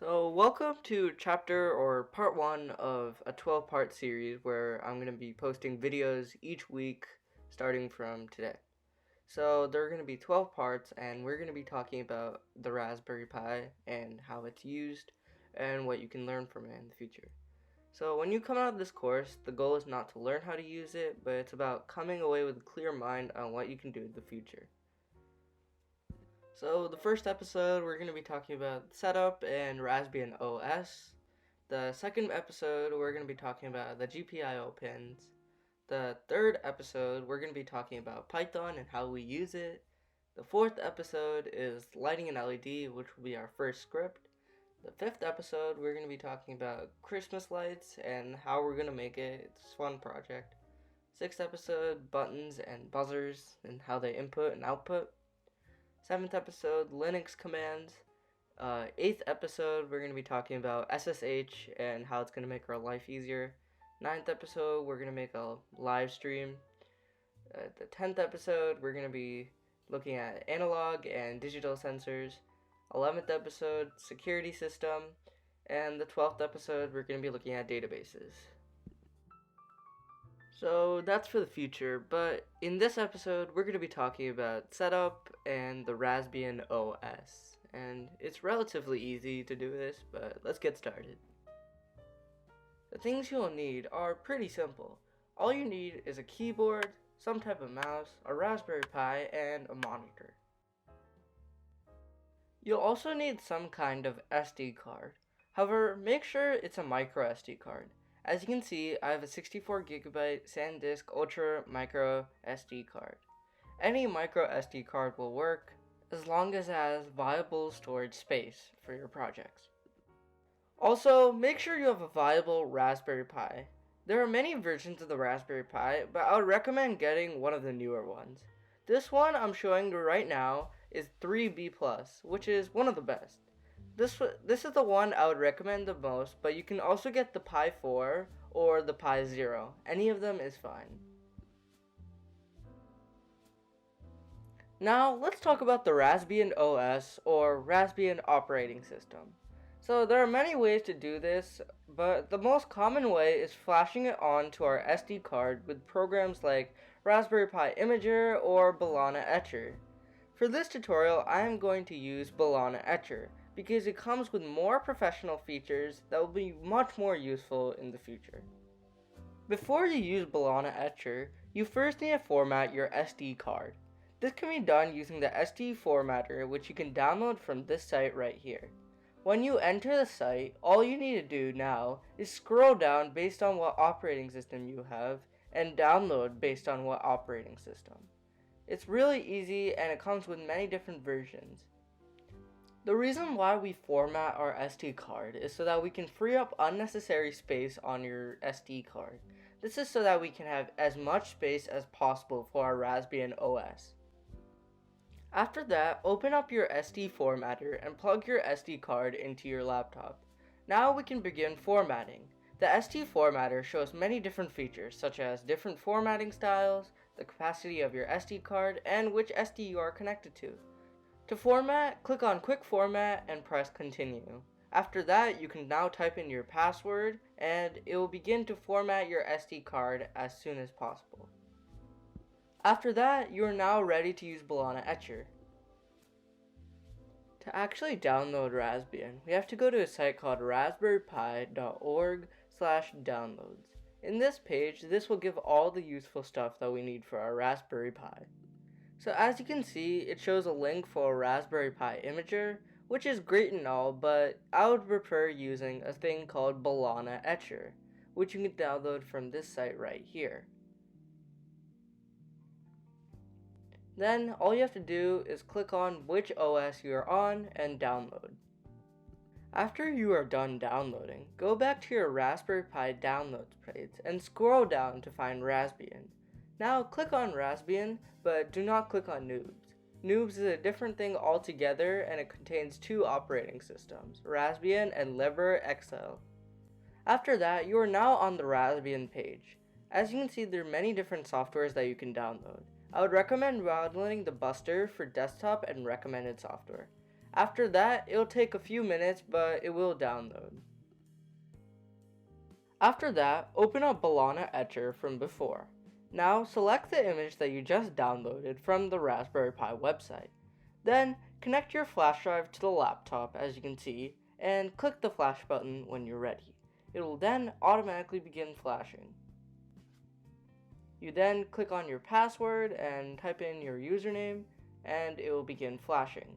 So, welcome to chapter or part 1 of a 12-part series where I'm going to be posting videos each week starting from today. So, there are going to be 12 parts, and we're going to be talking about the Raspberry Pi and how it's used and what you can learn from it in the future. So, when you come out of this course, the goal is not to learn how to use it, but it's about coming away with a clear mind on what you can do in the future. So the first episode, we're going to be talking about setup and Raspbian OS. The second episode, we're going to be talking about the GPIO pins. The third episode, we're going to be talking about Python and how we use it. The fourth episode is lighting an LED, which will be our first script. The fifth episode, we're going to be talking about Christmas lights and how we're going to make it. It's a fun project. Sixth episode, buttons and buzzers and how they input and output. 7th episode, Linux commands. 8th episode, we're going to be talking about SSH and how it's going to make our life easier. 9th episode, we're going to make a live stream. The 10th episode, we're going to be looking at analog and digital sensors. 11th episode, security system. And the 12th episode, we're going to be looking at databases. So that's for the future, but in this episode, we're going to be talking about setup and the Raspbian OS. And it's relatively easy to do this, but let's get started. The things you'll need are pretty simple. All you need is a keyboard, some type of mouse, a Raspberry Pi, and a monitor. You'll also need some kind of SD card. However, make sure it's a micro SD card. As you can see, I have a 64GB SanDisk Ultra Micro SD card. Any micro SD card will work as long as it has viable storage space for your projects. Also, make sure you have a viable Raspberry Pi. There are many versions of the Raspberry Pi, but I would recommend getting one of the newer ones. This one I'm showing you right now is 3B+, which is one of the best. This is the one I would recommend the most, but you can also get the Pi 4 or the Pi 0. Any of them is fine. Now, let's talk about the Raspbian OS or Raspbian operating system. So there are many ways to do this, but the most common way is flashing it onto our SD card with programs like Raspberry Pi Imager or Balana Etcher. For this tutorial, I am going to use Balana Etcher, because it comes with more professional features that will be much more useful in the future. Before you use Balana Etcher, you first need to format your SD card. This can be done using the SD formatter, which you can download from this site right here. When you enter the site, all you need to do now is scroll down based on what operating system you have and download based on what operating system. It's really easy and it comes with many different versions. The reason why we format our SD card is so that we can free up unnecessary space on your SD card. This is so that we can have as much space as possible for our Raspbian OS. After that, open up your SD formatter and plug your SD card into your laptop. Now we can begin formatting. The SD formatter shows many different features such as different formatting styles, the capacity of your SD card, and which SD you are connected to. To format, click on Quick Format and press Continue. After that, you can now type in your password and it will begin to format your SD card as soon as possible. After that, you are now ready to use Balana Etcher. To actually download Raspbian, we have to go to a site called raspberrypi.org/downloads. In this page, this will give all the useful stuff that we need for our Raspberry Pi. So as you can see, it shows a link for a Raspberry Pi Imager, which is great and all, but I would prefer using a thing called Balana Etcher, which you can download from this site right here. Then all you have to do is click on which OS you are on and download. After you are done downloading, go back to your Raspberry Pi downloads page and scroll down to find Raspbian. Now click on Raspbian, but do not click on Noobs. Noobs is a different thing altogether and it contains two operating systems, Raspbian and Libre XL. After that, you are now on the Raspbian page. As you can see, there are many different softwares that you can download. I would recommend downloading the Buster for desktop and recommended software. After that, it'll take a few minutes, but it will download. After that, open up Balana Etcher from before. Now select the image that you just downloaded from the Raspberry Pi website. Then connect your flash drive to the laptop as you can see and click the flash button when you're ready. It will then automatically begin flashing. You then click on your password and type in your username and it will begin flashing.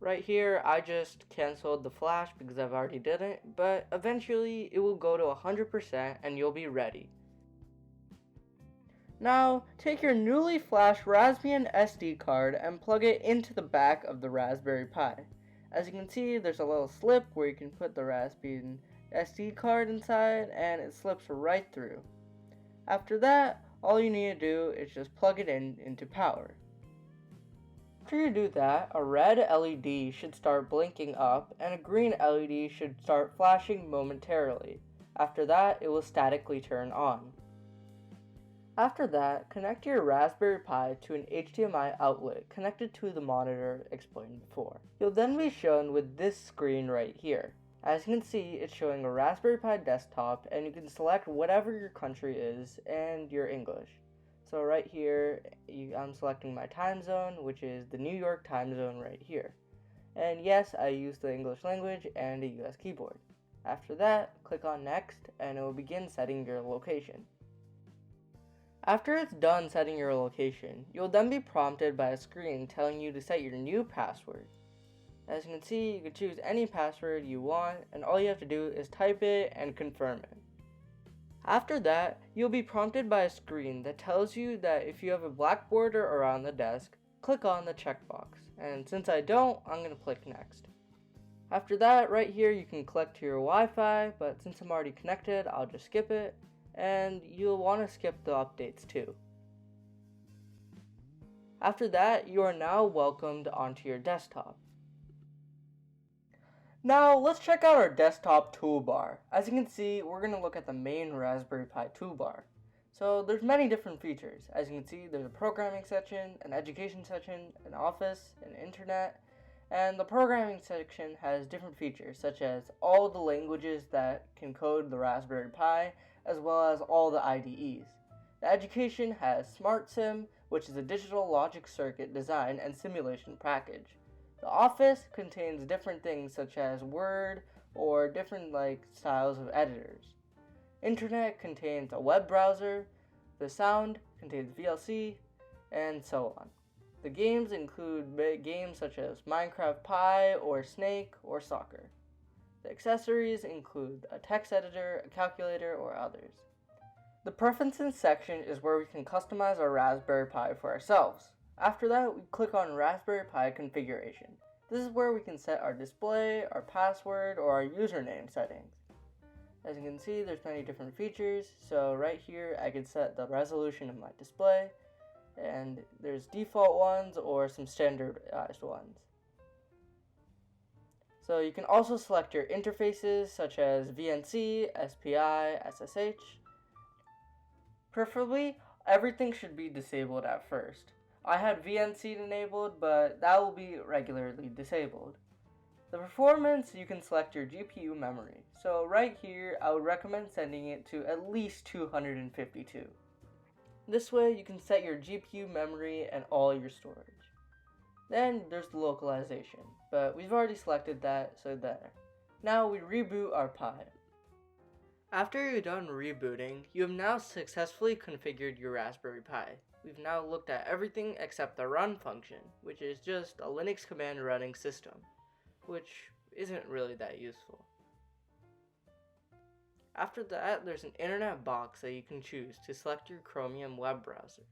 Right here, I just canceled the flash because I've already did it, but eventually it will go to 100% and you'll be ready. Now, take your newly flashed Raspbian SD card and plug it into the back of the Raspberry Pi. As you can see, there's a little slip where you can put the Raspbian SD card inside and it slips right through. After that, all you need to do is just plug it into power. After you do that, a red LED should start blinking up and a green LED should start flashing momentarily. After that, it will statically turn on. After that, connect your Raspberry Pi to an HDMI outlet connected to the monitor explained before. You'll then be shown with this screen right here. As you can see, it's showing a Raspberry Pi desktop and you can select whatever your country is and your English. So right here, I'm selecting my time zone, which is the New York time zone right here. And yes, I use the English language and a US keyboard. After that, click on Next and it will begin setting your location. After it's done setting your location, you'll then be prompted by a screen telling you to set your new password. As you can see, you can choose any password you want and all you have to do is type it and confirm it. After that, you'll be prompted by a screen that tells you that if you have a black border around the desk, click on the checkbox. And since I don't, I'm going to click Next. After that, right here you can connect to your Wi-Fi, but since I'm already connected, I'll just skip it. And you'll want to skip the updates too. After that, you are now welcomed onto your desktop. Now let's check out our desktop toolbar. As you can see, we're going to look at the main Raspberry Pi toolbar. So there's many different features. As you can see, there's a programming section, an education section, an office, an internet, and the programming section has different features such as all the languages that can code the Raspberry Pi, as well as all the IDEs. The education has SmartSim, which is a digital logic circuit design and simulation package. The office contains different things such as Word or different styles of editors. Internet contains a web browser, the sound contains VLC, and so on. The games include games such as Minecraft Pi or Snake or Soccer. The accessories include a text editor, a calculator, or others. The preferences section is where we can customize our Raspberry Pi for ourselves. After that, we click on Raspberry Pi configuration. This is where we can set our display, our password, or our username settings. As you can see, there's many different features. So right here, I can set the resolution of my display, and there's default ones or some standardized ones. So you can also select your interfaces such as VNC, SPI, SSH. Preferably, everything should be disabled at first. I had VNC enabled, but that will be regularly disabled. The performance, you can select your GPU memory. So right here, I would recommend setting it to at least 252. This way, you can set your GPU memory and all your storage. Then there's the localization, but we've already selected that, so there. Now we reboot our Pi. After you're done rebooting, you have now successfully configured your Raspberry Pi. We've now looked at everything except the run function, which is just a Linux command running system, which isn't really that useful. After that, there's an internet box that you can choose to select your Chromium web browser.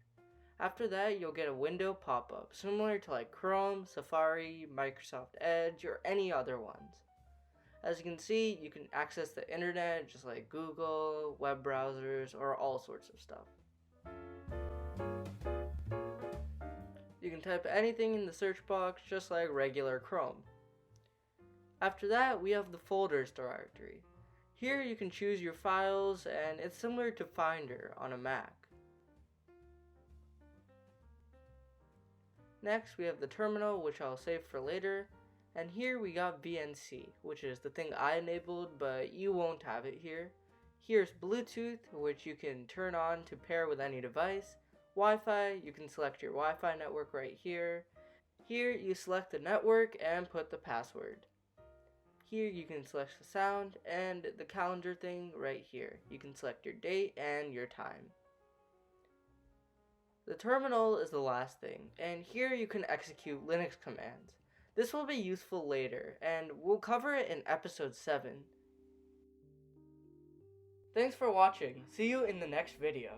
After that, you'll get a window pop-up, similar to like Chrome, Safari, Microsoft Edge, or any other ones. As you can see, you can access the internet just like Google, web browsers, or all sorts of stuff. You can type anything in the search box just like regular Chrome. After that, we have the folders directory. Here you can choose your files and it's similar to Finder on a Mac. Next, we have the terminal, which I'll save for later, And here we got VNC, which is the thing I enabled, but you won't have it here. Here's Bluetooth, which you can turn on to pair with any device. Wi-Fi, you can select your Wi-Fi network right here. Here you select the network and put the password. Here you can select the sound, and the calendar thing right here. You can select your date and your time. The terminal is the last thing, and here you can execute Linux commands. This will be useful later, and we'll cover it in episode 7. Thanks for watching. See you in the next video.